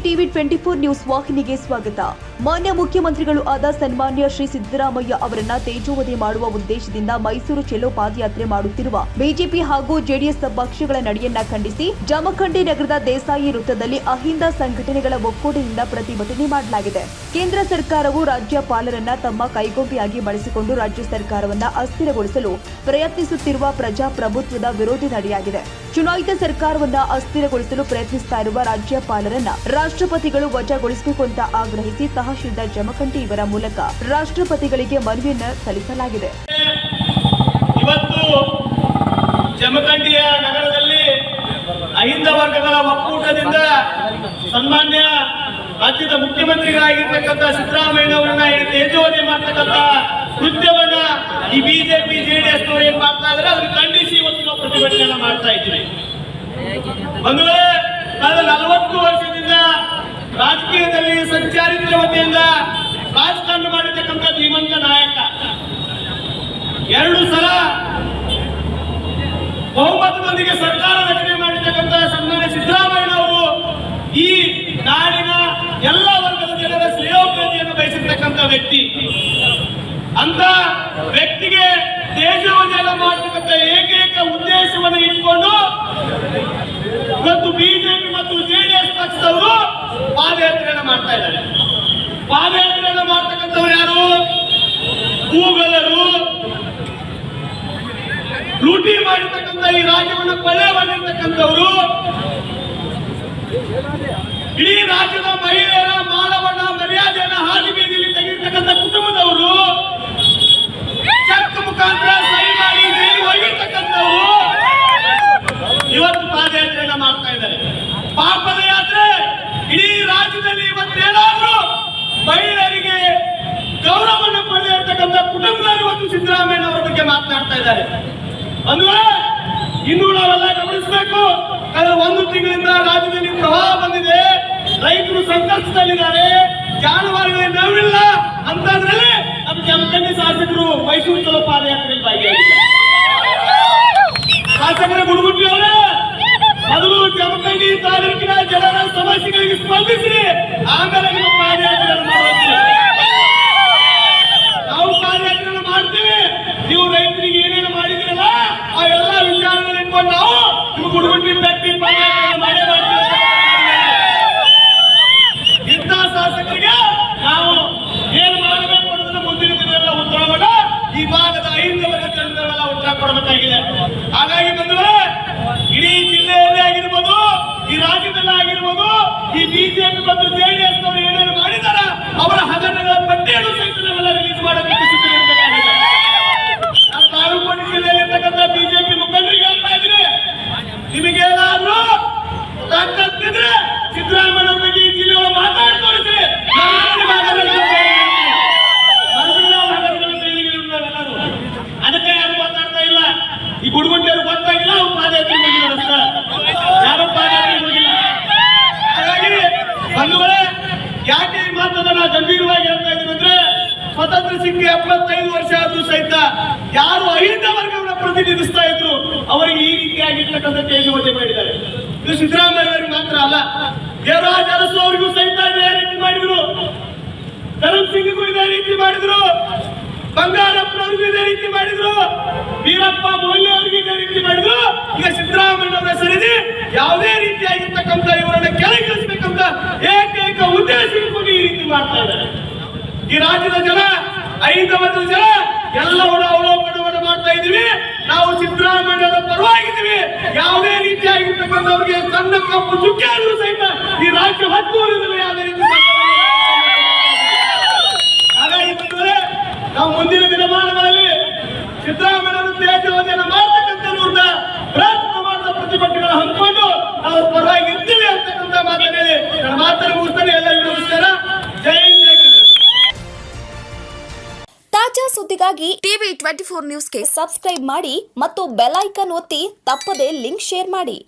TV 24 news ವಾಹಿನಿಗೆ ಸ್ವಾಗತ. ಮಾನ್ಯ ಮುಖ್ಯಮಂತ್ರಿಗಳು ಆದ ಸನ್ಮಾನ್ಯ ಶ್ರೀ ಸಿದ್ದರಾಮಯ್ಯ ಅವರನ್ನ ತೇಜೋವಧೆ ಮಾಡುವ ಉದ್ದೇಶದಿಂದ ಮೈಸೂರು ಚೆಲೋ ಪಾದಯಾತ್ರೆ ಮಾಡುತ್ತಿರುವ ಬಿಜೆಪಿ ಹಾಗೂ ಜೆಡಿಎಸ್ ಪಕ್ಷಗಳ ನಡೆಯನ್ನ ಖಂಡಿಸಿ ಜಮಖಂಡಿ ನಗರದ ದೇಸಾಯಿ ವೃತ್ತದಲ್ಲಿ ಅಹಿಂದ ಸಂಘಟನೆಗಳ ಒಕ್ಕೂಟದಿಂದ ಪ್ರತಿಭಟನೆ ಮಾಡಲಾಗಿದೆ. ಕೇಂದ್ರ ಸರ್ಕಾರವು ರಾಜ್ಯಪಾಲರನ್ನ ತಮ್ಮ ಕೈಗೊಂಬೆಯಾಗಿ ಬಳಸಿಕೊಂಡು ರಾಜ್ಯ ಸರ್ಕಾರವನ್ನ ಅಸ್ಥಿರಗೊಳಿಸಲು ಪ್ರಯತ್ನಿಸುತ್ತಿರುವ ಪ್ರಜಾಪ್ರಭುತ್ವದ ವಿರೋಧಿ ನಡೆಯಾಗಿದೆ. ಚುನಾಯಿತ ಸರ್ಕಾರವನ್ನ ಅಸ್ಥಿರಗೊಳಿಸಲು ಪ್ರಯತ್ನಿಸುತ್ತಾ ಇರುವ ರಾಜ್ಯಪಾಲರನ್ನ ರಾಷ್ಟ್ರಪತಿಗಳು ವಜಾಗೊಳಿಸಬೇಕು ಅಂತ ಆಗ್ರಹಿಸಿ ತಹಶೀಲ್ದಾರ್ ಜಮಖಂಡಿ ಇವರ ಮೂಲಕ ರಾಷ್ಟ್ರಪತಿಗಳಿಗೆ ಮನವಿಯನ್ನು ಸಲ್ಲಿಸಲಾಗಿದೆ. ಇವತ್ತು ಜಮಖಂಡಿಯ ನಗರದಲ್ಲಿ ಅಹಿಂದ ವರ್ಗಗಳ ಒಕ್ಕೂಟದಿಂದ ಸನ್ಮಾನ್ಯ ರಾಜ್ಯದ ಮುಖ್ಯಮಂತ್ರಿಗಳಾಗಿರ್ತಕ್ಕಂಥ ಸಿದ್ದರಾಮಯ್ಯನವರನ್ನ ತೇಜೋವಧೆ ಮಾಡ್ತಕ್ಕಂಥ ಕೃತ್ಯವನ್ನ ಈ ಬಿಜೆಪಿ ಜೆಡಿಎಸ್ ಏನ್ ಮಾಡ್ತಾ ಇದ್ರೆ ಅದನ್ನು ಖಂಡಿಸಿ ಇವತ್ತು ನಾವು ಪ್ರತಿಭಟನೆ ಮಾಡ್ತಾ ಇದ್ದೀವಿ. ಬಂಧುಗಳೇ, ಕಳೆದ 40 ವರ್ಷದಿಂದ ರಾಜಕೀಯದಲ್ಲಿ ಸಂಚಾರಿತ್ರ್ಯವತೆಯಿಂದ ರಾಜಕಾರಣ ಮಾಡಿರ್ತಕ್ಕಂಥ ಧೀಮಂತ ನಾಯಕ, 2 ಸಲ ಬಹುಮತದೊಂದಿಗೆ ಸರ್ಕಾರ ರಚನೆ ಮಾಡಿರ್ತಕ್ಕಂಥ ಸನ್ಮಾನ್ಯ ಸಿದ್ದರಾಮಯ್ಯನವರು ಈ ನಾಡಿನ ಎಲ್ಲ ವರ್ಗದ ಜನರ ಶ್ರೇಯೋಭಿವೃದ್ಧಿಯನ್ನು ಬಯಸಿರ್ತಕ್ಕಂಥ ವ್ಯಕ್ತಿ. ಅಂತ ವ್ಯಕ್ತಿಗೆ ತೇಜೋವಧೆಯನ್ನು ಮಾಡತಕ್ಕಂಥ ಏಕೈಕ ಉದ್ದೇಶವನ್ನು ಇಟ್ಕೊಂಡು ಇವತ್ತು ಬಿಜೆಪಿ ಮತ್ತು ಜೆಡಿಎಸ್ ಪಕ್ಷದವರು ಪಾದಯಾತ್ರೆಯನ್ನು ಮಾಡ್ತಾ ಇದ್ದಾರೆ. ಪಾದಯಾತ್ರೆಯನ್ನು ಮಾಡ್ತಕ್ಕಂಥವ್ರು ಯಾರು? ಕೂಗಲರು, ಲೂಟಿ ಮಾಡಿರ್ತಕ್ಕಂಥ ಈ ರಾಜ್ಯವನ್ನು ಕೊಲೆ ಮಾಡಿರ್ತಕ್ಕಂಥವ್ರು, ಇಡೀ ರಾಜ್ಯದ ಮಹಿಳೆಯರ ಮಾನವನ ಮರ್ಯಾದೆಯನ್ನು ಹಾದಿ ಬೀದಿಯಲ್ಲಿ ತೆಗೆದಿರ್ತಕ್ಕಂಥ ಕುಟುಂಬದವರು, ಚೆಕ್ ಮುಖಾಂತರ ಸಹಿ ಮಾಡಿ ಜೈಲು ಹೋಗಿರ್ತಕ್ಕಂಥವ್ರು ಇವತ್ತು ಪಾದಯಾತ್ರೆಯನ್ನ ಮಾಡ್ತಾ ಇದ್ದಾರೆ. ಪಾಪದ ಯಾತ್ರೆ. ಇಡೀ ರಾಜ್ಯದಲ್ಲಿ ಇವತ್ತೇನಾದ್ರೂ ಮಹಿಳೆಯರಿಗೆ ಗೌರವವನ್ನು ಪಡೆದಿರ್ತಕ್ಕಂಥ ಕುಟುಂಬದವರು ಇವತ್ತು ಸಿದ್ದರಾಮಯ್ಯನವರ ಬಗ್ಗೆ ಮಾತನಾಡ್ತಾ ಇದ್ದಾರೆ. ಅಂದ್ರೆ ಇನ್ನೂ ನಾವೆಲ್ಲ ಗಮನಿಸಬೇಕು. ಕಳೆದ 1 ತಿಂಗಳಿಂದ ರಾಜ್ಯದಲ್ಲಿ ಪ್ರವಾಹ ಬಂದಿದೆ, ರೈತರು ಸಂಕಷ್ಟದಲ್ಲಿದ್ದಾರೆ, ಜಾನುವಾರುಗಳಿಗೆ ಮೇವಿಲ್ಲ ಅಂತಂದ್ರಲ್ಲಿ ನಮ್ಮ ಜಮಖಂಡಿ ಶಾಸಕರು ಮೈಸೂರು ಚಲೋ ಪಾದಯಾತ್ರೆಯಲ್ಲಿ ಭಾಗಿಯಾಗಿದ್ದಾರೆ. ಶಾಸಕರ ಗುಡುಗುಟ್ಟಿ ಅವರೇ, ಮೊದಲು ಜಮಖಂಡಿ ತಾಲೂಕಿನ ಜನರ ಸಮಸ್ಯೆಗಳಿಗೆ ಸ್ಪಂದಿಸಿ ಆಮೇಲೆ ನೀವು ಪಾದಯಾತ್ರೆಯನ್ನು ಮಾಡಬೇಕು. ನಾವು ಪಾದಯಾತ್ರೆಯನ್ನು ಮಾಡ್ತೀವಿ, ನೀವು ರೈತರಿಗೆ ಏನೇನು ಮಾಡಿದ್ರಲ್ಲ ಆ ಎಲ್ಲ ವಿಚಾರಗಳನ್ನು ಇಟ್ಕೊಂಡು ನಾವು ನಿಮ್ಮ ಗುಡುಗುಟ್ಟಿ ವ್ಯಕ್ತಿ ಪಾದಯಾತ್ರೆಯನ್ನು ಮಾಡೇ ಮಾಡ್ತೀವಿ. ಇಂಥ ಶಾಸಕರಿಗೆ ನಾವು ಏನು ಮಾಡಬೇಕು ಅನ್ನೋದನ್ನ ಮುಂದಿನ ದಿನಗಳ ಉತ್ತರ ಮಾಡ ಈ ಭಾಗದ ಅಹಿಂದ ವರ್ಗ ಜನರೆಲ್ಲ ಉತ್ತರ ಕೊಡಬೇಕಾಗಿದೆ. ಹಾಗಾಗಿ ಬಂಧುಗಳೇ, ಇಡೀ ಜಿಲ್ಲೆಯಲ್ಲೇ ಆಗಿರ್ಬೋದು, ಈ ರಾಜ್ಯದಲ್ಲೇ ಆಗಿರ್ಬೋದು, ಈ ಬಿಜೆಪಿ ಮತ್ತು ಜೆಡಿಎಸ್ ನವರು ಏನೇನು ಮಾಡಿದಾರ ಅವರ ಹಗರಣಗಳ ಪಟ್ಟಿಯನ್ನು ಸಹಿತ ನಾವೆಲ್ಲ ರಿಲೀಸ್ ಮಾಡಬೇಕು. ನಾನು ಬಾಗಲಕೋಟೆ ಜಿಲ್ಲೆಯಲ್ಲಿರ್ತಕ್ಕಂಥ ಬಿಜೆಪಿ ಮುಖಂಡರಿಗೆ ಹೇಳ್ತಾ ಇದ್ದೀನಿ, ನಿಮಗೇನಾದ್ರೂ ತಾಕತ್ತಿದ್ರೆ ಸಿದ್ದರಾಮಯ್ಯ ಬಗ್ಗೆ ಈ ಜಿಲ್ಲೆಯೊಳಗೆ ಮಾತಾಡಿ ತೋರಿಸಿ. ಅದಕ್ಕೆ ಯಾರು ಮಾತಾಡ್ತಾ ಇಲ್ಲ. ಈ ಗುಡುಗುಂಟೆಯವರು ಗೊತ್ತಾಗಿಲ್ಲ, ಅವ್ರು ಪಾದಯಾತ್ರೆ ಹೋಗಿಲ್ಲ, ಯಾರು ಪಾದಯಾತ್ರೆ ಹೋಗಿಲ್ಲ. ಹಾಗಾಗಿ ಬಂಧುಗಳೇ, ಯಾಕೆ ಈ ಮಾತನ್ನ ನಾವು ಗಂಭೀರವಾಗಿ ಹೇಳ್ತಾ ಇದ್ದೀವಿ ಅಂದ್ರೆ, ಸ್ವತಂತ್ರ ಸಿಕ್ಕಿ 75 ವರ್ಷ ಆದ್ರೂ ಸಹಿತ ಯಾರು ಅಹಿಂದ ವರ್ಗವನ್ನು ಪ್ರತಿನಿಧಿಸ್ತಾ ಇದ್ರು ಅವರಿಗೆ ಈ ರೀತಿಯಾಗಿರ್ತಕ್ಕಂಥ ತೇಜೋವಧೆ ಮಾಡಿದ್ದಾರೆ. ಇದು ಸಿದ್ದರಾಮಯ್ಯ ಅವರಿಗೆ ಮಾತ್ರ ಅಲ್ಲ, ದೇವರಾಜ್ ಅರಸು ಅವರಿಗೂ ಸಹಿತ ಇದೇ ರೀತಿ ಮಾಡಿದ್ರು, ಧರಮ್ ಸಿಂಗ್ಗೂ ಇದೇ ರೀತಿ ಮಾಡಿದ್ರು, ಬಂಗಾರಪ್ಪನವ್ರಿಗೂ ಇದೇ ರೀತಿ ಮಾಡಿದ್ರು, ವೀರಪ್ಪ ಮೊಯ್ಲಿ ಅವರಿಗೂ ಇದೇ ರೀತಿ ಮಾಡಿದ್ರು. ಈಗ ಸಿದ್ದರಾಮಯ್ಯನವರ ಸರಿದಿ ಯಾವುದೇ ರೀತಿಯಾಗಿರ್ತಕ್ಕಂಥ ಇವರನ್ನ ಕೆಳಗಿಳಿಸಬೇಕಂತ ಏಕೈಕ ಉದ್ದೇಶ ಇಟ್ಕೊಂಡು ಈ ರೀತಿ ಮಾಡ್ತಾ ಇದ್ದಾರೆ. ಈ ರಾಜ್ಯದ ಜನ, ಅಹಿಂದ ವರ್ಗದ ಜನ ಎಲ್ಲವನ್ನ ಅವಲೋಕನವನ್ನು ಮಾಡ್ತಾ ಇದ್ದೀವಿ. ನಾವು ಸಿದ್ದರಾಮಯ್ಯನವರ ಪರವಾಗಿದ್ದೀವಿ. ಯಾವುದೇ ರೀತಿಯಾಗಿರ್ತಕ್ಕಂಥವ್ರಿಗೆ ಸಣ್ಣ ಕಪ್ಪು ಚುಕ್ಕೆ ಆದರೂ ಸಹಿತ ಈ ರಾಜ್ಯ ಹತ್ತೂರಿನಲ್ಲಿ ಯಾವುದೇ ರೀತಿ. ಹಾಗಾಗಿ ನಾವು ಮುಂದಿನ ದಿನಮಾನಗಳಲ್ಲಿ ಸಿದ್ದರಾಮಯ್ಯನವರು ತೇಜೋವಧೆಯನ್ನು ಮಾಡ್ತಕ್ಕಂಥವ್ರನ್ನ ಬೃಹತ್ ಪ್ರಮಾಣದ ಪ್ರತಿಭಟನೆಗಳು ಹಮ್ಮಿಕೊಂಡು ನಾವು ಪರವಾಗಿ ಇರ್ತೀವಿ ಅಂತಕ್ಕಂಥ ಮಾತನ್ನು ಹೇಳಿ ನನ್ನ ಮಾತನ್ನು ಮುಗಿಸ್ತಾನೆ. ಎಲ್ಲರಿಗೂ ನಮಸ್ಕಾರ. ಜೈ ಜೈ ಕನ್ನಡ. ತಾಜಾ ಸುದ್ದಿಗಾಗಿ ಟಿವಿ 24 ನ್ಯೂಸ್ಗೆ ಸಬ್ಸ್ಕ್ರೈಬ್ ಮಾಡಿ ಮತ್ತು ಬೆಲ್ ಐಕಾನ್ ಒತ್ತಿ ತಪ್ಪದೇ ಲಿಂಕ್ ಶೇರ್ ಮಾಡಿ.